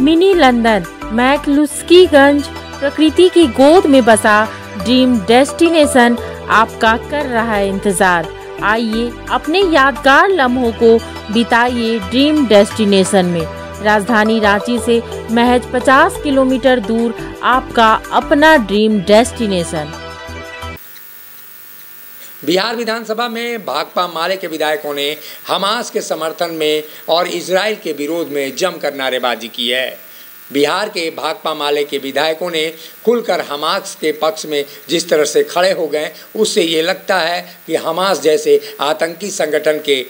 Mini London McCluskieganj प्रकृति की गोद में बसा ड्रीम डेस्टिनेशन आपका कर रहा है इंतजार। आइए अपने यादगार लम्हों को बिताइए ड्रीम डेस्टिनेशन में। राजधानी रांची से महज 50 किलोमीटर दूर आपका अपना ड्रीम डेस्टिनेशन। बिहार विधानसभा में भाकपा माले के विधायकों ने हमास के समर्थन में और इजराइल के विरोध में जमकर नारेबाजी की है। बिहार के भाकपा माले के विधायकों ने खुलकर हमास के पक्ष में जिस तरह से खड़े हो गए, उससे ये लगता है कि हमास जैसे आतंकी संगठन के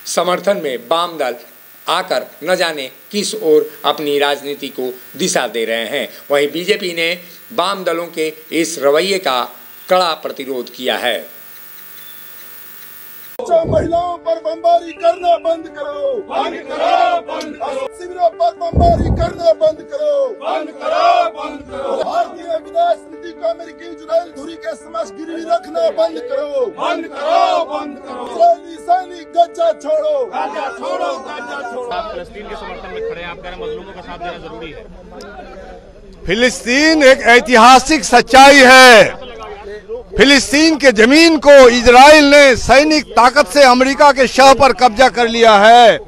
समर्थन में वाम दल आकर न जाने किस ओर अपनी राजनीति को दिशा दे रहे हैं। वहीं बीजेपी ने वाम दलों के इस रवैये का कड़ा प्रतिरोध किया है। महिलाओं पर बमबारी करना बंद करो, बंद करो, बंद करो। शिविरों पर बमबारी करना बंद करो, बंद करो, बंद करो। भारतीय विदेश नीति को अमेरिकी इजराइल धुरी के समक्ष गिरवी रखना बंद करो, बंद करो, बंद करो। इजरायली सैनिक गजा छोड़ो, गजा छोड़ो, गजा छोड़ो। आप फिलिस्तीन के समर्थन में खड़े हैं, आप कह रहे हैं मजलूमों का साथ देना जरूरी है। फिलिस्तीन एक ऐतिहासिक सच्चाई है। फिलिस्तीन के जमीन को इजराइल ने सैनिक ताकत से अमेरिका के शह पर कब्जा कर लिया है।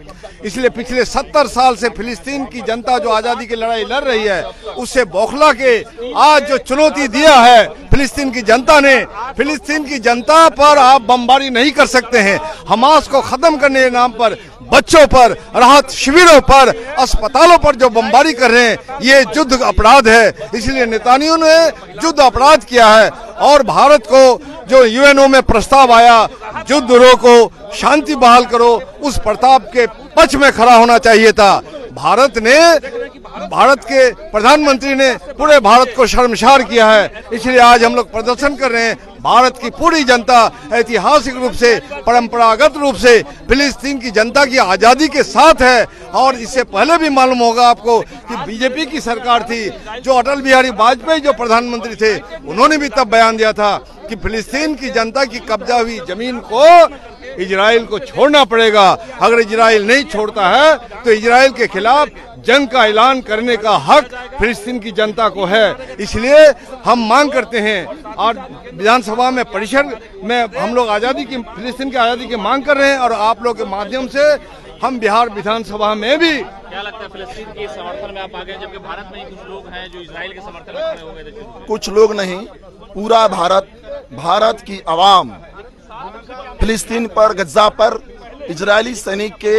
इसलिए पिछले 70 साल से फिलिस्तीन की जनता जो आजादी की लड़ाई लड़ रही है, उससे बौखला के आज जो चुनौती दिया है फिलिस्तीन की जनता ने, फिलिस्तीन की जनता पर आप बमबारी नहीं कर सकते हैं। हमास को खत्म करने के नाम पर बच्चों पर, राहत शिविरों पर, अस्पतालों पर जो बमबारी कर रहे हैं, ये युद्ध अपराध है। इसलिए नेतानियों ने युद्ध अपराध किया है और भारत को जो यूएनओ में प्रस्ताव आया, युद्ध रोको, शांति बहाल करो, उस प्रस्ताव के पक्ष में खड़ा होना चाहिए था। भारत के प्रधानमंत्री ने पूरे भारत को शर्मसार किया है। इसलिए आज हम लोग प्रदर्शन कर रहे हैं। भारत की पूरी जनता ऐतिहासिक रूप से, परंपरागत रूप से फिलिस्तीन की जनता की आजादी के साथ है। और इससे पहले भी मालूम होगा आपको कि बीजेपी की सरकार थी, जो अटल बिहारी वाजपेयी जो प्रधानमंत्री थे, उन्होंने भी तब बयान दिया था कि फिलिस्तीन की जनता की कब्जा हुई जमीन को इजराइल को छोड़ना पड़ेगा। अगर इजराइल नहीं छोड़ता है तो इजराइल के खिलाफ जंग का ऐलान करने का हक फिलिस्तीन की जनता को है। इसलिए हम मांग करते हैं और विधानसभा में परिषद में हम लोग आज़ादी की, फिलिस्तीन की आज़ादी की मांग कर रहे हैं। और आप लोग के माध्यम से हम बिहार विधानसभा में भी, क्या लगता है फिलिस्तीन के समर्थन में आप आ गए, जबकि भारत में ही कुछ लोग हैं जो इजराइल के समर्थन में खड़े हो गए थे? कुछ लोग नहीं, पूरा भारत की आवाम फिलिस्तीन पर, गज्जा पर इजरायली सैनिक के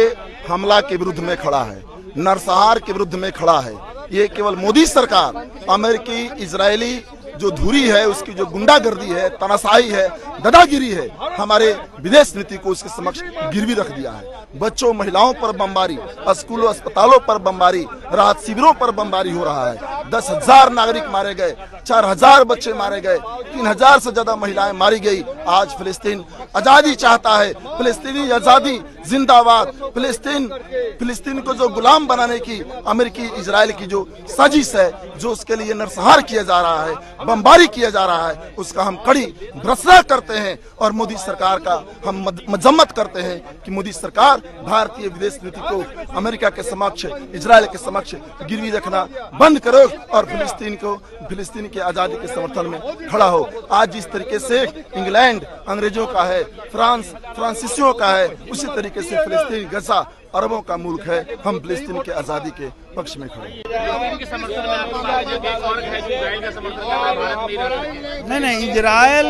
हमला के विरुद्ध में खड़ा है, नरसंहार के विरुद्ध में खड़ा है। ये केवल मोदी सरकार, अमेरिकी इजरायली जो धुरी है, उसकी जो गुंडागर्दी है, तानाशाही है, दादागिरी है, हमारे विदेश नीति को उसके समक्ष गिरवी रख दिया है। बच्चों महिलाओं पर बमबारी, स्कूलों अस्पतालों पर बमबारी, राहत शिविरों पर बमबारी हो रहा है। 10,000 नागरिक मारे गए, 4,000 बच्चे मारे गए, 3,000 से ज्यादा महिलाएं मारी गई। आज फिलिस्तीन आजादी चाहता है, फिलिस्तीनी आजादी जिंदाबाद। फिलिस्तीन को जो गुलाम बनाने की अमेरिकी इजराइल की जो साजिश है, जो उसके लिए नरसंहार किया जा रहा है, बमबारी किया जा रहा है, उसका हम कड़ी भर्त्सना करते हैं। और मोदी सरकार का हम मजम्मत करते हैं कि मोदी सरकार भारतीय विदेश नीति को अमेरिका के समक्ष, इजराइल के समक्ष गिरवी रखना बंद करो और फिलिस्तीन की आजादी के समर्थन में खड़ा हो। आज जिस तरीके से इंग्लैंड अंग्रेजों का है, फ्रांस फ्रांसीसियों का है, उसी तरीके से फिलिस्तीन, गजा अरबों का मुल्क है। हम फिलिस्तीन के आजादी के पक्ष में खड़े नहीं, इजराइल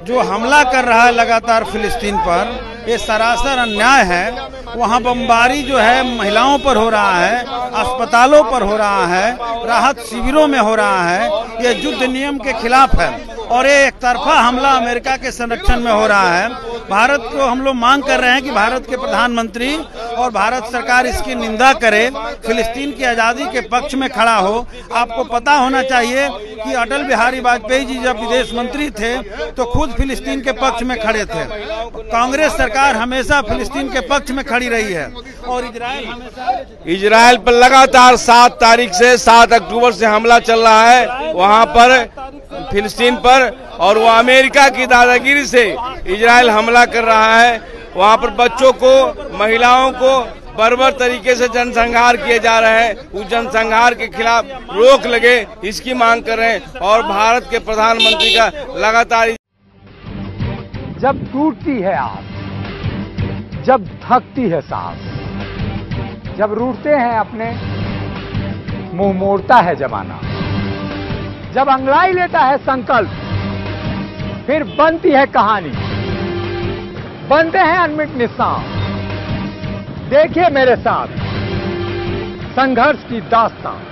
जो हमला कर रहा है लगातार फिलिस्तीन पर, ये सरासर अन्याय है। वहाँ बमबारी जो है महिलाओं पर हो रहा है, अस्पतालों पर हो रहा है, राहत शिविरों में हो रहा है। ये युद्ध नियम के खिलाफ है और ये एक तरफा हमला अमेरिका के संरक्षण में हो रहा है। भारत को हम लोग मांग कर रहे हैं कि भारत के प्रधानमंत्री और भारत सरकार इसकी निंदा करे, फिलिस्तीन की आजादी के पक्ष में खड़ा हो। आपको पता होना चाहिए कि अटल बिहारी वाजपेयी जी जब विदेश मंत्री थे तो खुद फिलिस्तीन के पक्ष में खड़े थे। कांग्रेस सरकार हमेशा फिलिस्तीन के पक्ष में खड़ी रही है और इजराइल पर लगातार 7 अक्टूबर से हमला चल रहा है वहां पर फिलिस्तीन पर, और वो अमेरिका की दादागिरी से इजराइल हमला कर रहा है। वहाँ पर बच्चों को, महिलाओं को बर्बर तरीके से जनसंहार किए जा रहे हैं, उस जनसंहार के खिलाफ रोक लगे, इसकी मांग कर रहे हैं। और भारत के प्रधानमंत्री का लगातार जब टूटती है आस, जब थकती है सांस, जब रूठते हैं अपने, मुंह मोड़ता है जमाना, जब अंगड़ाई लेता है संकल्प, फिर बनती है कहानी, बनते हैं अनमिट निशान। देखिए मेरे साथ संघर्ष की दास्तान।